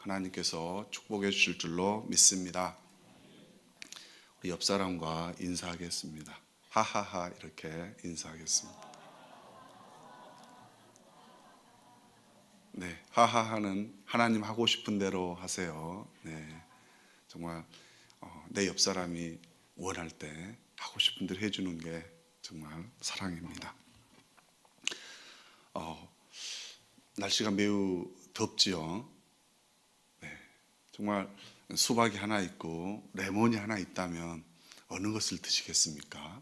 하나님께서 축복해 주실 줄로 믿습니다. 우리 옆 사람과 인사하겠습니다. 하하하 이렇게 인사하겠습니다. 네, 하하하는 하나님 하고 싶은 대로 하세요. 네, 정말 내 옆 사람이 원할 때 하고 싶은 대로 해주는 게 정말 사랑입니다. 날씨가 매우 덥지요. 네, 정말 수박이 하나 있고 레몬이 하나 있다면 어느 것을 드시겠습니까?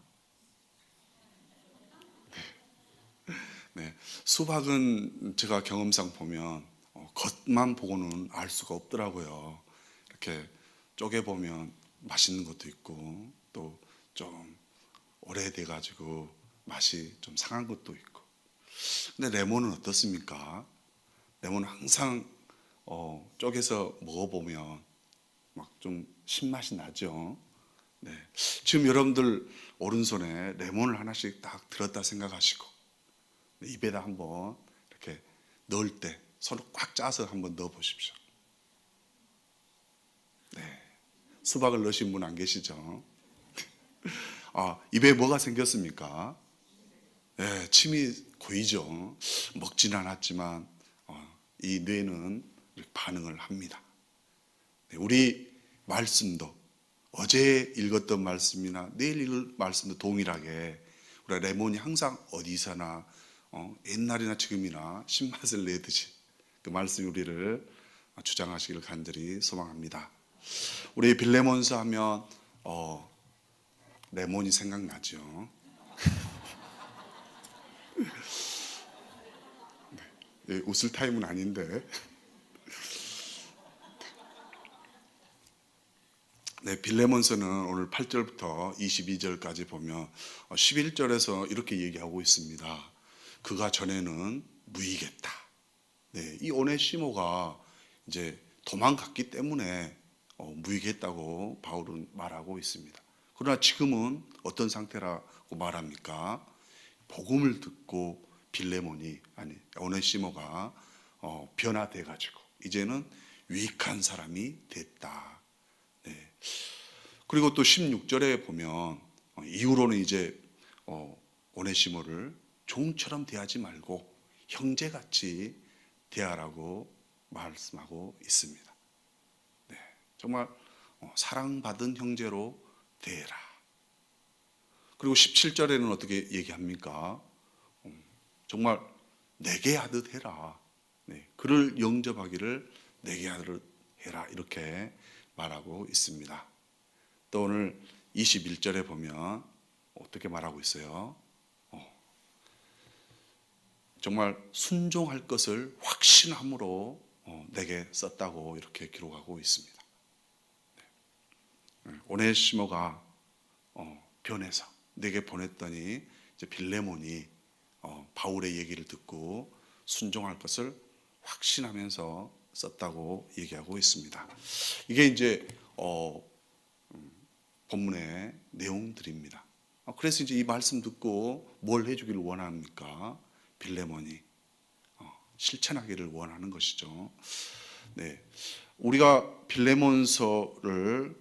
네, 수박은 제가 경험상 보면 겉만 보고는 알 수가 없더라고요. 이렇게 쪼개 보면 맛있는 것도 있고 또 좀 오래돼 가지고 맛이 좀 상한 것도 있고. 근데 레몬은 어떻습니까? 레몬은 항상 쪼개서 먹어보면 막 좀 신맛이 나죠. 네, 지금 여러분들 오른손에 레몬을 하나씩 딱 들었다 생각하시고 입에다 한번 이렇게 넣을 때 손을 꽉 짜서 한번 넣어 보십시오. 네, 수박을 넣으신 분 안 계시죠? 입에 뭐가 생겼습니까? 네, 침이 고이죠. 먹지는 않았지만 이 뇌는 반응을 합니다. 네, 우리 말씀도 어제 읽었던 말씀이나 내일 읽을 말씀도 동일하게 우리가 레몬이 항상 어디서나 옛날이나 지금이나 신맛을 내듯이 그 말씀이 우리를 주장하시기를 간절히 소망합니다. 우리 빌레몬서 하면 레몬이 생각나죠. 네, 웃을 타임은 아닌데. 네, 빌레몬서는 오늘 8절부터 22절까지 보면 11절에서 이렇게 얘기하고 있습니다. 그가 전에는 무익했다. 네, 이 오네시모가 이제 도망갔기 때문에 무익했다고 바울은 말하고 있습니다. 그러나 지금은 어떤 상태라고 말합니까? 복음을 듣고 오네시모가 변화돼 가지고 이제는 유익한 사람이 됐다. 네. 그리고 또 16절에 보면 이후로는 이제 오네시모를 종처럼 대하지 말고 형제같이 대하라고 말씀하고 있습니다. 네, 정말 사랑받은 형제로 대해라. 그리고 17절에는 어떻게 얘기합니까? 정말 내게 하듯 해라. 네, 그를 영접하기를 내게 하듯 해라. 이렇게 말하고 있습니다. 또 오늘 21절에 보면 어떻게 말하고 있어요? 정말 순종할 것을 확신함으로 내게 썼다고 이렇게 기록하고 있습니다. 오네시모가 변해서 내게 보냈더니 이제 빌레몬이 바울의 얘기를 듣고 순종할 것을 확신하면서 썼다고 얘기하고 있습니다. 이게 이제 본문의 내용들입니다. 그래서 이제 이 말씀 듣고 뭘 해주기를 원합니까? 빌레몬이 실천하기를 원하는 것이죠. 네, 우리가 빌레몬서를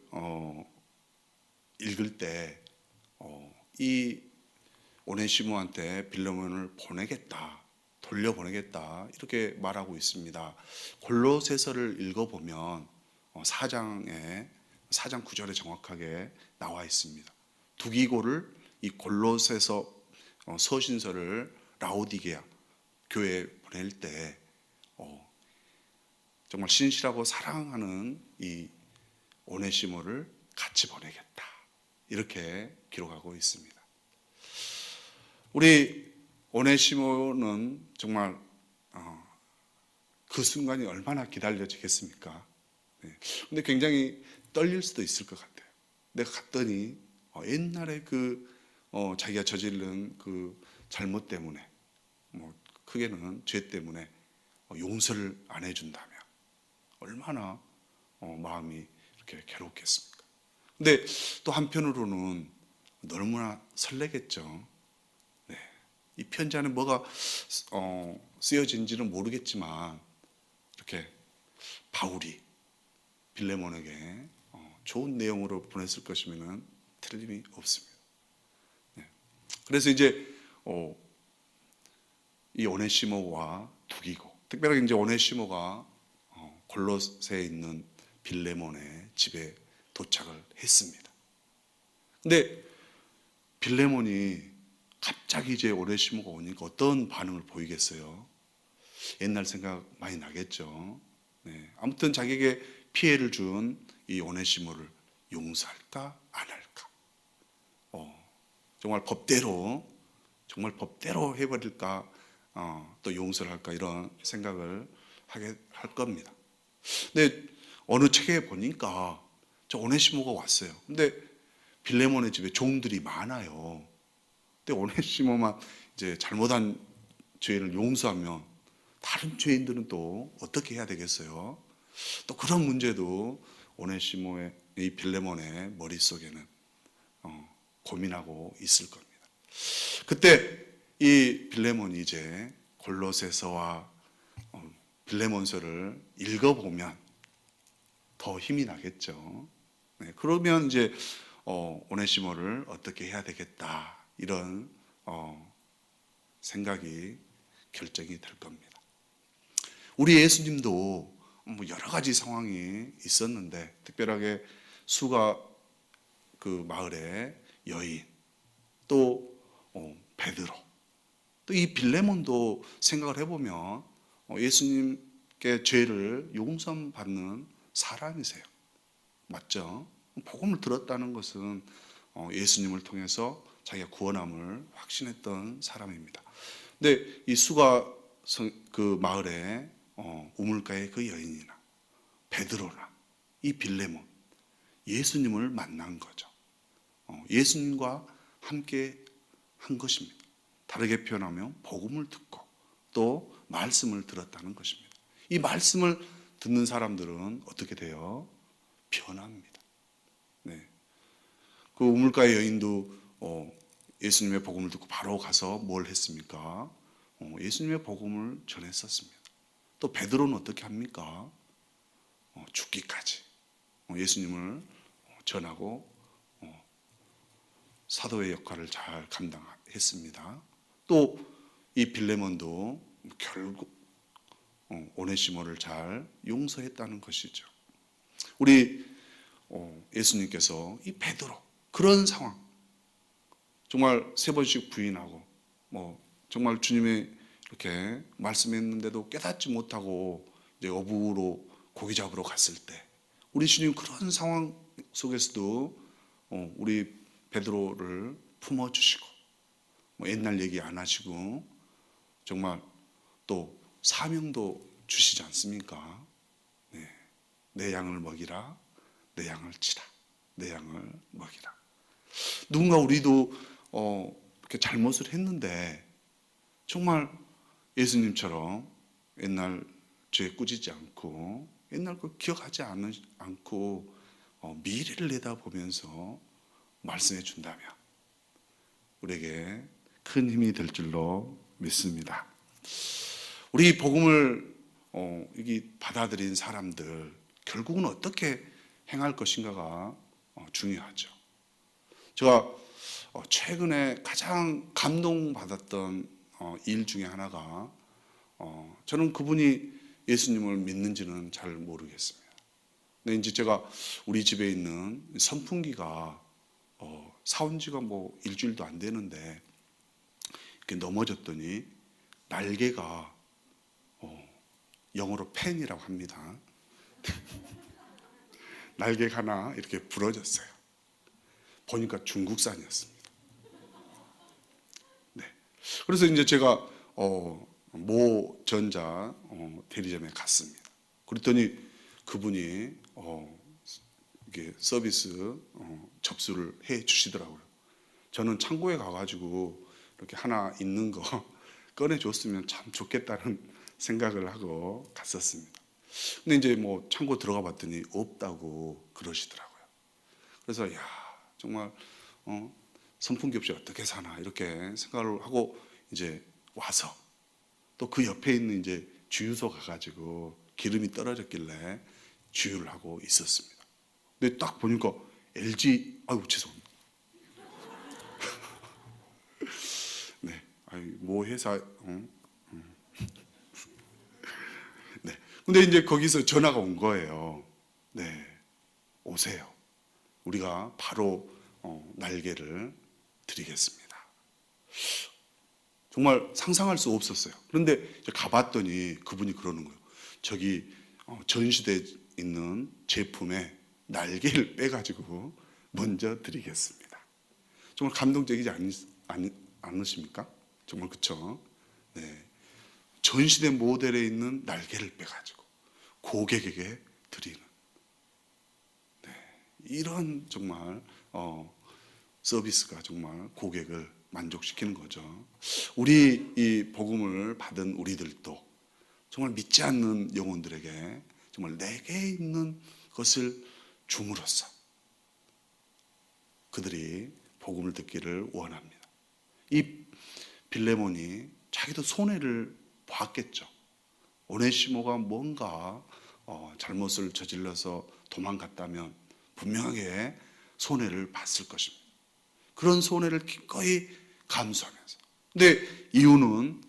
읽을 때 이 오네시모한테 빌레몬을 보내겠다, 돌려보내겠다 이렇게 말하고 있습니다. 골로새서를 읽어보면 4장 9절에 정확하게 나와 있습니다. 두기고를 이 골로새서 서신서를 라오디게아 교회에 보낼 때 정말 신실하고 사랑하는 이 오네시모를 같이 보내겠다 이렇게 기록하고 있습니다. 우리 오네시모는 정말 그 순간이 얼마나 기다려지겠습니까? 네. 근데 굉장히 떨릴 수도 있을 것 같아요. 내가 갔더니 옛날에 자기가 저지른 그 잘못 때문에 크게는 죄 때문에 용서를 안 해준다면 얼마나 마음이 이렇게 괴롭겠습니까? 근데 또 한편으로는 너무나 설레겠죠. 네. 이 편지 안에 뭐가 쓰여진지는 모르겠지만 이렇게 바울이 빌레몬에게 좋은 내용으로 보냈을 것이면 틀림이 없습니다. 네. 그래서 이제 이 오네시모와 두기고, 특별하게 이제 오네시모가 골로새에 있는 빌레몬의 집에 도착을 했습니다. 근데 빌레몬이 갑자기 이제 오네시모가 오니까 어떤 반응을 보이겠어요? 옛날 생각 많이 나겠죠. 네. 아무튼 자기에게 피해를 준 이 오네시모를 용서할까 안 할까? 정말 법대로 해버릴까? 또 용서를 할까? 이런 생각을 하게 할 겁니다. 근데 어느 책에 보니까 저 오네시모가 왔어요. 근데 빌레몬의 집에 종들이 많아요. 근데 오네시모만 이제 잘못한 죄를 용서하면 다른 죄인들은 또 어떻게 해야 되겠어요? 또 그런 문제도 오네시모의 이 빌레몬의 머릿속에는 고민하고 있을 겁니다. 그때 이 빌레몬이 이제 골로새서와 빌레몬서를 읽어보면 더 힘이 나겠죠. 네, 그러면 이제 오네시모를 어떻게 해야 되겠다, 이런 생각이 결정이 될 겁니다. 우리 예수님도 뭐 여러 가지 상황이 있었는데, 특별하게 수가 그 마을의 여인, 또 베드로, 또 이 빌레몬도 생각을 해보면 예수님께 죄를 용서받는 사람이세요. 맞죠? 복음을 들었다는 것은 예수님을 통해서 자기가 구원함을 확신했던 사람입니다. 근데 이 수가 그 마을에 우물가의 그 여인이나 베드로나 이 빌레몬, 예수님을 만난 거죠. 예수님과 함께 한 것입니다. 다르게 표현하면 복음을 듣고 또 말씀을 들었다는 것입니다. 이 말씀을 듣는 사람들은 어떻게 돼요? 변합니다. 네. 그 우물가의 여인도 예수님의 복음을 듣고 바로 가서 뭘 했습니까? 예수님의 복음을 전했었습니다. 또 베드로는 어떻게 합니까? 죽기까지 예수님을 전하고 사도의 역할을 잘 감당했습니다. 또 이 빌레몬도 결국 오네시모를 잘 용서했다는 것이죠. 우리 예수님께서 이 베드로, 그런 상황, 정말 3번씩 부인하고 정말 주님의 이렇게 말씀했는데도 깨닫지 못하고 이제 어부로 고기 잡으러 갔을 때, 우리 주님 그런 상황 속에서도 우리 베드로를 품어주시고 옛날 얘기 안 하시고 정말 또 사명도 주시지 않습니까? 네. 내 양을 먹이라, 내 양을 치라, 내 양을 먹이라. 누군가 우리도 이렇게 잘못을 했는데 정말 예수님처럼 옛날 죄에 꾸짖지 않고 옛날 걸 기억하지 않고 미래를 내다보면서 말씀해 준다면 우리에게 큰 힘이 될 줄로 믿습니다. 우리 복음을 받아들인 사람들 결국은 어떻게 행할 것인가가 중요하죠. 제가 최근에 가장 감동받았던 일 중에 하나가 저는 그분이 예수님을 믿는지는 잘 모르겠습니다. 근데 이제 제가 우리 집에 있는 선풍기가 사온 지가 일주일도 안 되는데 이렇게 넘어졌더니 날개가 영어로 펜이라고 합니다. 날개가 하나 이렇게 부러졌어요. 보니까 중국산이었습니다. 네. 그래서 이제 제가 모 전자 대리점에 갔습니다. 그랬더니 그분이 이게 서비스 접수를 해 주시더라고요. 저는 창고에 가가지고 이렇게 하나 있는 거 꺼내줬으면 참 좋겠다는 생각을 하고 갔었습니다. 근데 이제 창고 들어가 봤더니 없다고 그러시더라고요. 그래서 야, 정말 선풍기 없이 어떻게 사나 이렇게 생각을 하고 이제 와서 또 그 옆에 있는 이제 주유소 가가지고 기름이 떨어졌길래 주유를 하고 있었습니다. 근데 딱 보니까 LG, 아유 죄송합니다. 네, 뭐 회사, 네. 근데 이제 거기서 전화가 온 거예요. 네, 오세요. 우리가 바로 날개를 드리겠습니다. 정말 상상할 수 없었어요. 그런데 이제 가봤더니 그분이 그러는 거예요. 저기 전시대에 있는 제품에 날개를 빼가지고 먼저 드리겠습니다. 정말 감동적이지 않으십니까? 정말 그쵸? 네. 전시대 모델에 있는 날개를 빼가지고 고객에게 드리는, 네. 이런 정말 서비스가 정말 고객을 만족시키는 거죠. 우리 이 복음을 받은 우리들도 정말 믿지 않는 영혼들에게 정말 내게 있는 것을 줌으로써 그들이 복음을 듣기를 원합니다. 이 빌레몬이 자기도 손해를 봤겠죠. 오네시모가 뭔가 잘못을 저질러서 도망갔다면 분명하게 손해를 봤을 것입니다. 그런 손해를 기꺼이 감수하면서. 근데 이유는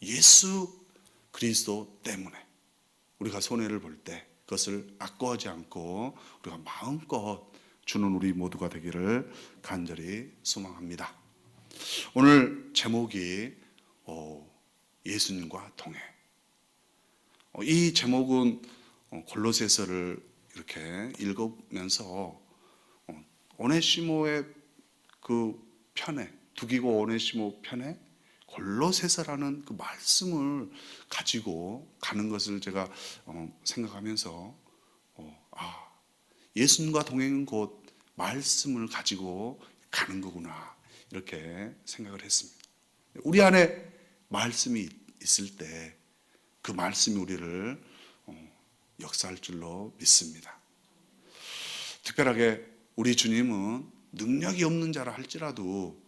예수 그리스도 때문에 우리가 손해를 볼 때 그것을 아까워하지 않고 우리가 마음껏 주는 우리 모두가 되기를 간절히 소망합니다. 오늘 제목이 예수님과 동행. 이 제목은 골로새서를 이렇게 읽으면서 오네시모의 그 편에, 두기고 오네시모 편에 골로새서라는 그 말씀을 가지고 가는 것을 제가 생각하면서 예수님과 동행은 곧 말씀을 가지고 가는 거구나, 이렇게 생각을 했습니다. 우리 안에 말씀이 있을 때 그 말씀이 우리를 역사할 줄로 믿습니다. 특별하게 우리 주님은 능력이 없는 자라 할지라도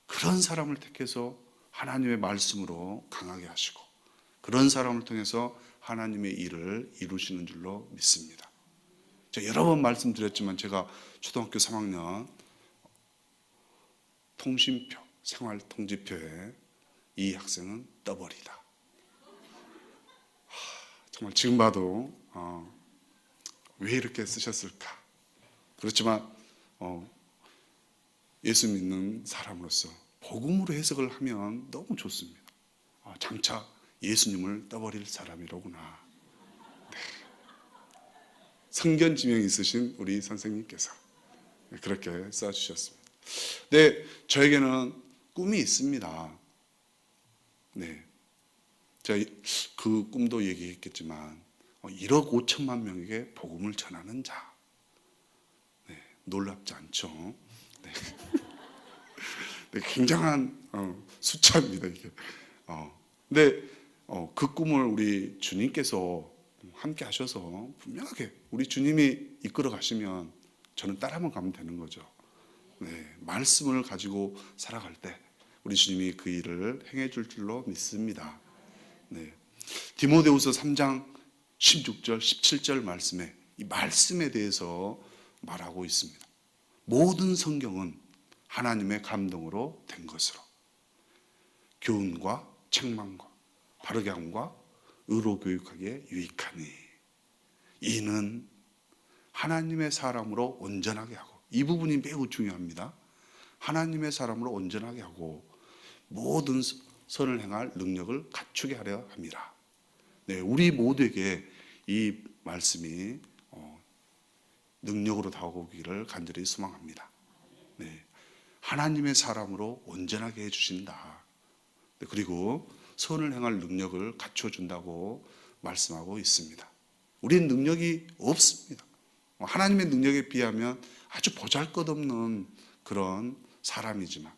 그런 사람을 택해서 하나님의 말씀으로 강하게 하시고 그런 사람을 통해서 하나님의 일을 이루시는 줄로 믿습니다. 제가 여러 번 말씀드렸지만 제가 초등학교 3학년 통신표, 생활통지표에 이 학생은 떠버리다. 정말 지금 봐도 왜 이렇게 쓰셨을까? 그렇지만 예수 믿는 사람으로서 복음으로 해석을 하면 너무 좋습니다. 장차 예수님을 떠버릴 사람이로구나. 네. 성견 지명이 있으신 우리 선생님께서 그렇게 써주셨습니다. 네, 저에게는 꿈이 있습니다. 네, 제가 그 꿈도 얘기했겠지만 1억 5천만 명에게 복음을 전하는 자. 네, 놀랍지 않죠? 네. 네, 굉장한 숫자입니다, 이게. 근데 그 꿈을 우리 주님께서 함께 하셔서 분명하게 우리 주님이 이끌어 가시면 저는 따라만 가면 되는 거죠. 네, 말씀을 가지고 살아갈 때 우리 주님이 그 일을 행해 줄 줄로 믿습니다. 네. 디모데후서 3장 16절, 17절 말씀에 이 말씀에 대해서 말하고 있습니다. 모든 성경은 하나님의 감동으로 된 것으로 교훈과 책망과 바르게 함과 의로 교육하기에 유익하니 이는 하나님의 사람으로 온전하게 하고, 이 부분이 매우 중요합니다. 하나님의 사람으로 온전하게 하고 모든 선을 행할 능력을 갖추게 하려 함이라. 네, 우리 모두에게 이 말씀이 능력으로 다가오기를 간절히 소망합니다. 네, 하나님의 사람으로 온전하게 해주신다. 네, 그리고 선을 행할 능력을 갖춰준다고 말씀하고 있습니다. 우리는 능력이 없습니다. 하나님의 능력에 비하면 아주 보잘것없는 그런 사람이지만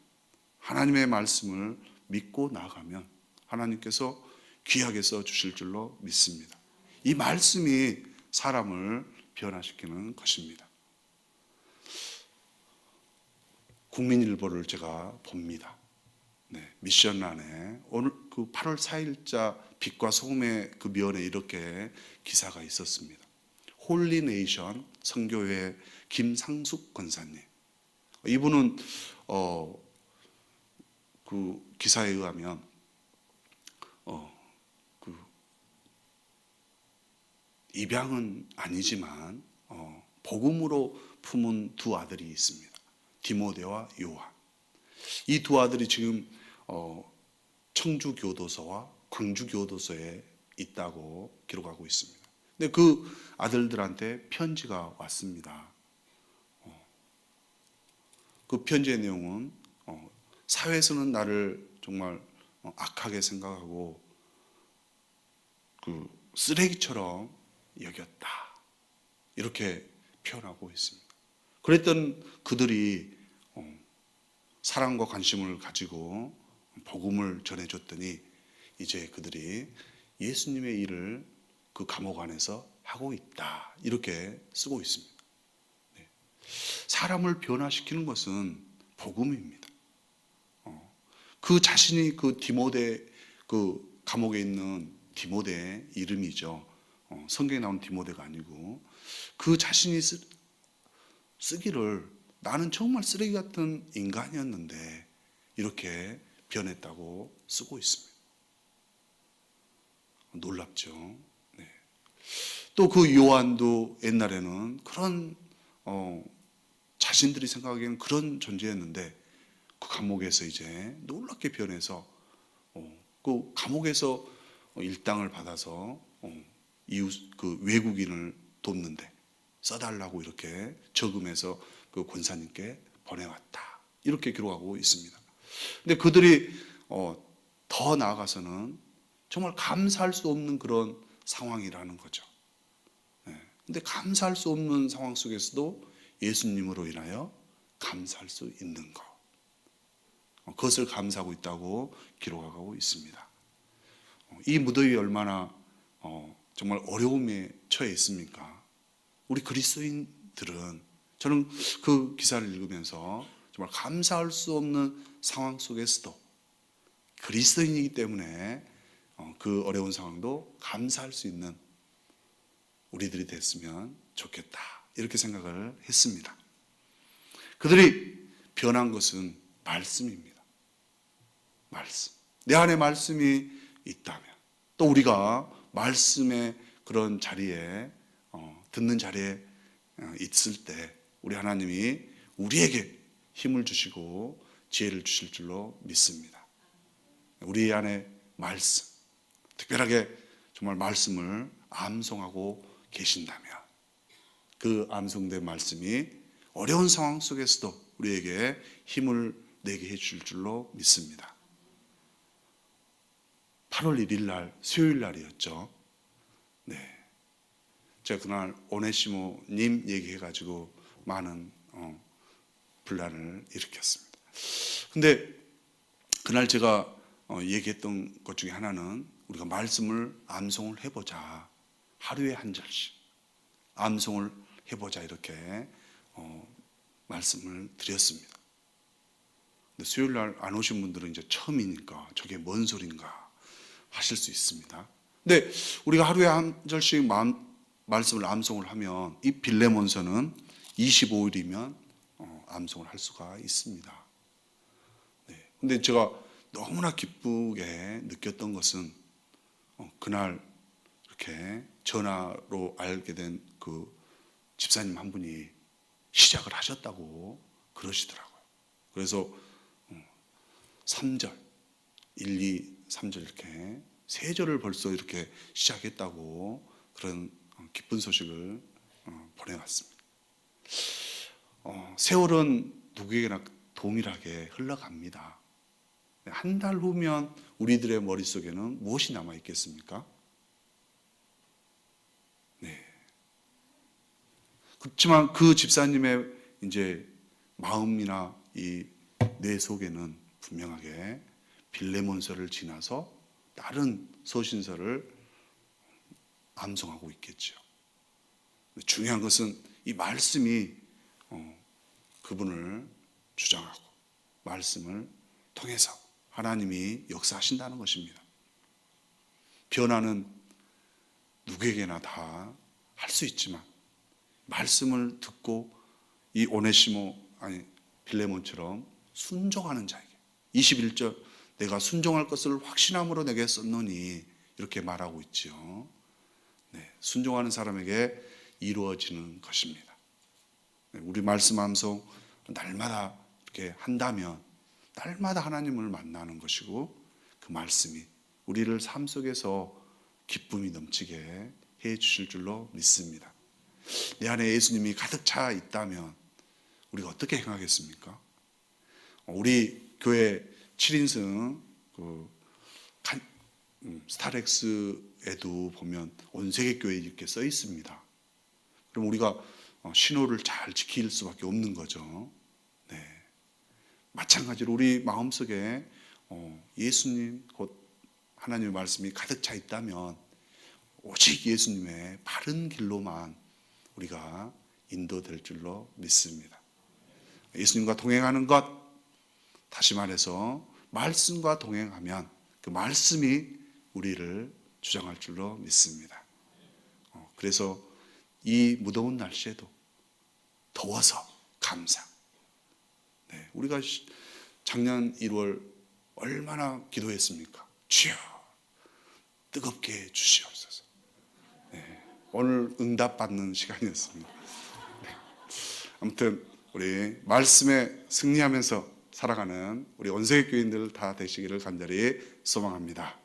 하나님의 말씀을 믿고 나가면 하나님께서 귀하게 써주실 줄로 믿습니다. 이 말씀이 사람을 변화시키는 것입니다. 국민일보를 제가 봅니다. 네, 미션란에 오늘 그 8월 4일자 빛과 소금의 그 면에 이렇게 기사가 있었습니다. 홀리네이션 선교회 김상숙 권사님. 이분은 그 기사에 의하면 그 입양은 아니지만 복음으로 품은 두 아들이 있습니다. 디모데와 요한. 이 두 아들이 지금 청주교도소와 광주교도소에 있다고 기록하고 있습니다. 근데 그 아들들한테 편지가 왔습니다. 그 편지의 내용은 사회에서는 나를 정말 악하게 생각하고 그 쓰레기처럼 여겼다, 이렇게 표현하고 있습니다. 그랬던 그들이 사랑과 관심을 가지고 복음을 전해줬더니 이제 그들이 예수님의 일을 그 감옥 안에서 하고 있다, 이렇게 쓰고 있습니다. 사람을 변화시키는 것은 복음입니다. 그 자신이 그 디모데, 그 감옥에 있는 디모데의 이름이죠. 성경에 나온 디모데가 아니고 그 자신이 쓰기를 나는 정말 쓰레기 같은 인간이었는데 이렇게 변했다고 쓰고 있습니다. 놀랍죠. 네. 또 그 요한도 옛날에는 그런 자신들이 생각하기에는 그런 존재였는데 그 감옥에서 이제 놀랍게 변해서 그 감옥에서 일당을 받아서 이웃 그 외국인을 돕는데 써달라고 이렇게 저금해서 그 권사님께 보내왔다, 이렇게 기록하고 있습니다. 근데 그들이 더 나아가서는 정말 감사할 수 없는 그런 상황이라는 거죠. 근데 감사할 수 없는 상황 속에서도 예수님으로 인하여 감사할 수 있는 것, 그것을 감사하고 있다고 기록하고 있습니다. 이 무더위 얼마나 정말 어려움에 처해 있습니까? 우리 그리스도인들은, 저는 그 기사를 읽으면서 정말 감사할 수 없는 상황 속에서도 그리스도인이기 때문에 그 어려운 상황도 감사할 수 있는 우리들이 됐으면 좋겠다, 이렇게 생각을 했습니다. 그들이 변한 것은 말씀입니다. 말씀. 내 안에 말씀이 있다면, 또 우리가 말씀의 그런 자리에 듣는 자리에 있을 때 우리 하나님이 우리에게 힘을 주시고 지혜를 주실 줄로 믿습니다. 우리 안에 말씀, 특별하게 정말 말씀을 암송하고 계신다면 그 암송된 말씀이 어려운 상황 속에서도 우리에게 힘을 내게 해줄 줄로 믿습니다. 8월 1일 날 수요일 날이었죠. 네, 제가 그날 오네시모님 얘기해가지고 많은 분란을 일으켰습니다. 근데 그날 제가 얘기했던 것 중에 하나는 우리가 말씀을 암송을 해보자, 하루에 한 절씩 암송을 해보자, 이렇게 말씀을 드렸습니다. 근데 수요일 날 안 오신 분들은 이제 처음이니까 저게 뭔 소린가 하실 수 있습니다. 근데 우리가 하루에 한 절씩 말씀을 암송을 하면 이 빌레몬서는 25일이면 암송을 할 수가 있습니다. 네. 근데 제가 너무나 기쁘게 느꼈던 것은 그날 이렇게 전화로 알게 된 그 집사님 한 분이 시작을 하셨다고 그러시더라고요. 그래서 3절, 1, 2, 3절 이렇게 3절을 벌써 이렇게 시작했다고 그런 기쁜 소식을 보내왔습니다. 세월은 누구에게나 동일하게 흘러갑니다. 한 달 후면 우리들의 머릿속에는 무엇이 남아있겠습니까? 네. 그렇지만 그 집사님의 이제 마음이나 이 뇌 속에는 분명하게 빌레몬서를 지나서 다른 서신서를 암송하고 있겠죠. 중요한 것은 이 말씀이 그분을 주장하고 말씀을 통해서 하나님이 역사하신다는 것입니다. 변화는 누구에게나 다 할 수 있지만 말씀을 듣고 이 빌레몬처럼 순종하는 자에게 21절 내가 순종할 것을 확신함으로 내게 썼노니 이렇게 말하고 있지요. 네, 순종하는 사람에게 이루어지는 것입니다. 네, 우리 말씀 암송 날마다 이렇게 한다면 날마다 하나님을 만나는 것이고 그 말씀이 우리를 삶 속에서 기쁨이 넘치게 해 주실 줄로 믿습니다. 내 안에 예수님이 가득 차 있다면 우리가 어떻게 행하겠습니까? 우리 교회 7인승 스타렉스에도 보면 온 세계 교회 이렇게 써 있습니다. 그럼 우리가 신호를 잘 지킬 수밖에 없는 거죠. 네. 마찬가지로 우리 마음속에 예수님 곧 하나님의 말씀이 가득 차 있다면 오직 예수님의 바른 길로만 우리가 인도될 줄로 믿습니다. 예수님과 동행하는 것, 다시 말해서 말씀과 동행하면 그 말씀이 우리를 주장할 줄로 믿습니다. 그래서 이 무더운 날씨에도 더워서 감사. 네, 우리가 작년 1월 얼마나 기도했습니까? 주여 뜨겁게 해 주시옵소서. 네, 오늘 응답받는 시간이었습니다. 네, 아무튼 우리 말씀에 승리하면서 살아가는 우리 온세계 교인들 다 되시기를 간절히 소망합니다.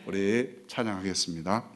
우리 찬양하겠습니다.